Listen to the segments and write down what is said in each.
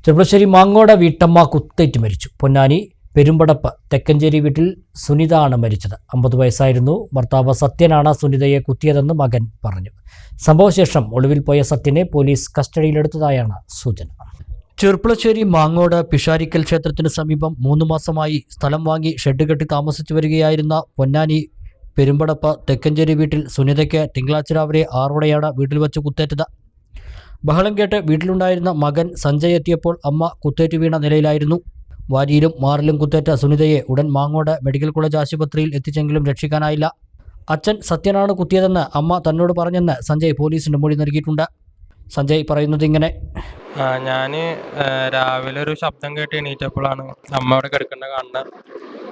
ചെറുപ്പശ്ശേരി മാങ്ങോട് വീട്ടമ്മ കുത്തേറ്റ് മരിച്ചു. പൊന്നാനി പെരുമ്പടപ്പ് തെക്കഞ്ചേരി വീട്ടിൽ സുനിത ആണ് മരിച്ചത്. 50 വയസ്സായിരുന്നു. ഭർത്താവ് സത്യനാണ് സുനിതയെ കുത്തിയതെന്ന് മകൻ പറഞ്ഞു. സംഭവശേഷം ഒളിവിൽ പോയ സത്യനെ പോലീസ് കസ്റ്റഡിയിലെടുത്തതായാണ് സൂചന. ചെറുപ്പശ്ശേരി മാങ്ങോട് പിഷാരിക്കൽ ക്ഷേത്രത്തിന് സമീപം 3 മാസമായി സ്ഥലം വാങ്ങി ഷെഡ് കെട്ടി താമസിച്ചു വരികയായിരുന്ന പൊന്നാനി പെരുമ്പടപ്പ് തെക്കഞ്ചേരി വീട്ടിൽ സുനിതയ്ക്ക് തിങ്കളാഴ്ച രാവിലെ 6:00-ഓടെയാണ് വീട്ടിൽ വെച്ച് കുത്തേറ്റത്. ബഹളം കേട്ട് വീട്ടിലുണ്ടായിരുന്ന മകൻ സഞ്ജയ് എത്തിയപ്പോൾ അമ്മ കുത്തേറ്റ് വീണ നിലയിലായിരുന്നു. വാരിയിലും മാറിലും കുത്തേറ്റ സുനിതയെ ഉടൻ മാങ്ങോട് മെഡിക്കൽ കോളേജ് ആശുപത്രിയിൽ എത്തിച്ചെങ്കിലും രക്ഷിക്കാനായില്ല. അച്ഛൻ സത്യനാണ് കുത്തിയതെന്ന് അമ്മ തന്നോട് പറഞ്ഞെന്ന് സഞ്ജയ് പോലീസിന് മൊഴി നൽകിയിട്ടുണ്ട്. സഞ്ജയ് പറയുന്നത് ഇങ്ങനെ: ഞാൻ രാവിലെ ഒരു ശബ്ദം കേട്ട് എണീറ്റപ്പോഴാണ് അമ്മ അവിടെ കിടക്കുന്ന കാണുന്നത്.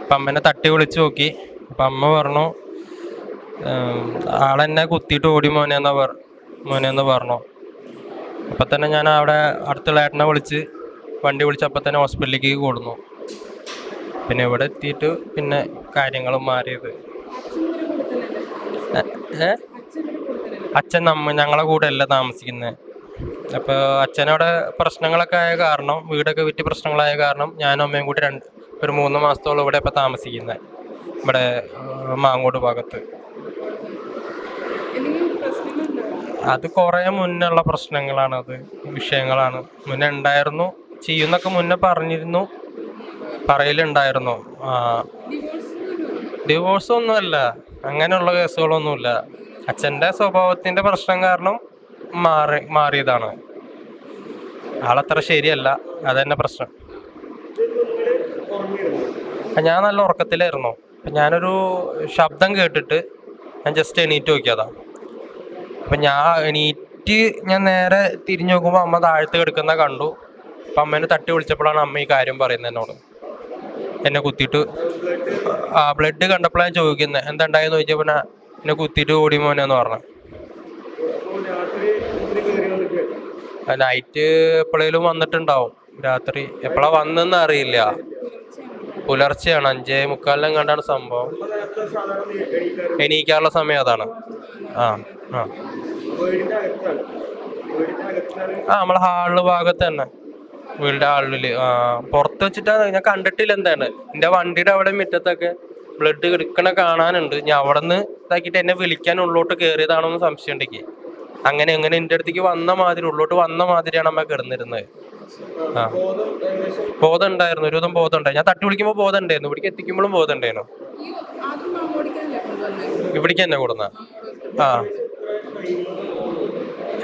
അപ്പം അമ്മേനെ തട്ടി വിളിച്ച് നോക്കി. അപ്പം അമ്മ പറഞ്ഞു, ആളെന്നെ കുത്തിയിട്ട് ഓടി മോനെന്ന് പറഞ്ഞു. അപ്പം തന്നെ ഞാൻ അവിടെ അടുത്തുള്ള ഏട്ടനെ വിളിച്ച് വണ്ടി വിളിച്ച് അപ്പം തന്നെ ഹോസ്പിറ്റലിലേക്ക് കൊടുന്നു. പിന്നെ ഇവിടെ എത്തിയിട്ട് പിന്നെ കാര്യങ്ങളും മാറിയത്. അച്ഛൻ ഞങ്ങളെ കൂടെ അല്ല താമസിക്കുന്നത്. അപ്പോൾ അച്ഛനവിടെ പ്രശ്നങ്ങളൊക്കെ ആയ കാരണം, വീടൊക്കെ വിറ്റ് പ്രശ്നങ്ങളായ കാരണം ഞാനും അമ്മയും കൂടി ഒരു 3 മാസത്തോളം ഇവിടെ ഇപ്പോൾ താമസിക്കുന്നത്, ഇവിടെ മാങ്ങോട് ഭാഗത്ത്. അത് കുറേ മുന്നുള്ള പ്രശ്നങ്ങളാണ്, അത് വിഷയങ്ങളാണ്. മുന്നേ ഉണ്ടായിരുന്നു, ചെയ്യുന്നൊക്കെ മുന്നേ പറയലുണ്ടായിരുന്നു. ഡിവോഴ്സ് ഒന്നുമല്ല, അങ്ങനെയുള്ള കേസുകളൊന്നുമില്ല. അച്ഛൻ്റെ സ്വഭാവത്തിൻ്റെ പ്രശ്നം കാരണം മാറിയതാണ്. ആളത്ര ശരിയല്ല, അതന്നെ പ്രശ്നം. ഞാൻ നല്ല ഉറക്കത്തിലായിരുന്നു. ഞാനൊരു ശബ്ദം കേട്ടിട്ട് ഞാൻ ജസ്റ്റ് എണീറ്റ് നോക്കിയതാ. അപ്പം ഞാൻ നേരെ തിരിഞ്ഞു നോക്കുമ്പോൾ അമ്മ താഴത്ത് കിടക്കുന്ന കണ്ടു. അപ്പം അമ്മേനെ തട്ടി വിളിച്ചപ്പോഴാണ് അമ്മ ഈ കാര്യം പറയുന്നത് എന്നോട്. എന്നെ കുത്തിയിട്ട് ബ്ലഡ് കണ്ടപ്പോഴാണ് ചോദിക്കുന്നത് എന്തുണ്ടായെന്ന് ചോദിച്ചപ്പോൾ എന്നെ കുത്തിയിട്ട് ഓടി മോനെന്ന് പറഞ്ഞു. നൈറ്റ് എപ്പോഴേലും വന്നിട്ടുണ്ടാവും. രാത്രി എപ്പോഴാണ് വന്നെന്ന് അറിയില്ല. പുലർച്ചെയാണ്, 5:45 കണ്ടാണ് സംഭവം. എണീക്കാനുള്ള സമയം അതാണ്. നമ്മളെ ഹാളില് ഭാഗത്ത് തന്നെ, വീടിൻ്റെ ഹാളില്. പുറത്ത് വെച്ചിട്ടാണ്, ഞാൻ കണ്ടിട്ടില്ല എന്താണ്. എൻ്റെ വണ്ടിയുടെ അവിടെ മുറ്റത്തൊക്കെ ബ്ലഡ് കിടക്കണ കാണാനുണ്ട്. ഞാൻ അവിടെ നിന്ന് ഇതാക്കിയിട്ട് എന്നെ വിളിക്കാൻ ഉള്ളോട്ട് കയറിയതാണോന്ന് സംശയം ഉണ്ടെങ്കിൽ. അങ്ങനെ എൻ്റെ അടുത്തേക്ക് ഉള്ളോട്ട് വന്ന മാതിരിയാണ് അമ്മ കിടന്നിരുന്നത്. ബോധം ഉണ്ടായിരുന്നു, ഒരുവിധം ബോധം ഉണ്ടായി. ഞാൻ തട്ടി വിളിക്കുമ്പോൾ ബോധം ഉണ്ടായിരുന്നു, ഇവിടേക്ക് എത്തിക്കുമ്പോഴും ബോധം ഉണ്ടായിരുന്നു. ഇവിടേക്ക് തന്നെ കൊടുന്ന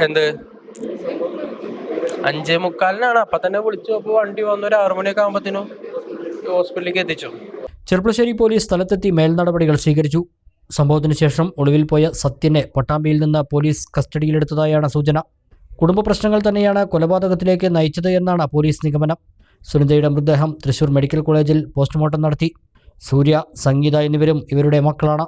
എന്ത് 5:45 അപ്പം തന്നെ വിളിച്ചു. അപ്പോൾ വണ്ടി വന്നു. ഒരു 6 മണിയൊക്കെ ആകുമ്പോഴത്തേനും ഹോസ്പിറ്റലിലേക്ക് എത്തിച്ചു. ചെറുപ്പശ്ശേരി പോലീസ് സ്ഥലത്തെത്തി മേൽനടപടികൾ സ്വീകരിച്ചു. സംഭവത്തിന് ശേഷം ഒളിവിൽ പോയ സത്യനെ പട്ടാമ്പിയിൽ നിന്ന് പോലീസ് കസ്റ്റഡിയിലെടുത്തതായാണ് സൂചന. കുടുംബ പ്രശ്നങ്ങൾ തന്നെയാണ് കൊലപാതകത്തിലേക്ക് നയിച്ചത് എന്നാണ് പോലീസ് നിഗമനം. സുനിതയുടെ മൃതദേഹം തൃശൂർ മെഡിക്കൽ കോളേജിൽ പോസ്റ്റ്മോർട്ടം നടത്തി. സൂര്യ, സംഗീത എന്നിവരും ഇവരുടെ മക്കളാണ്.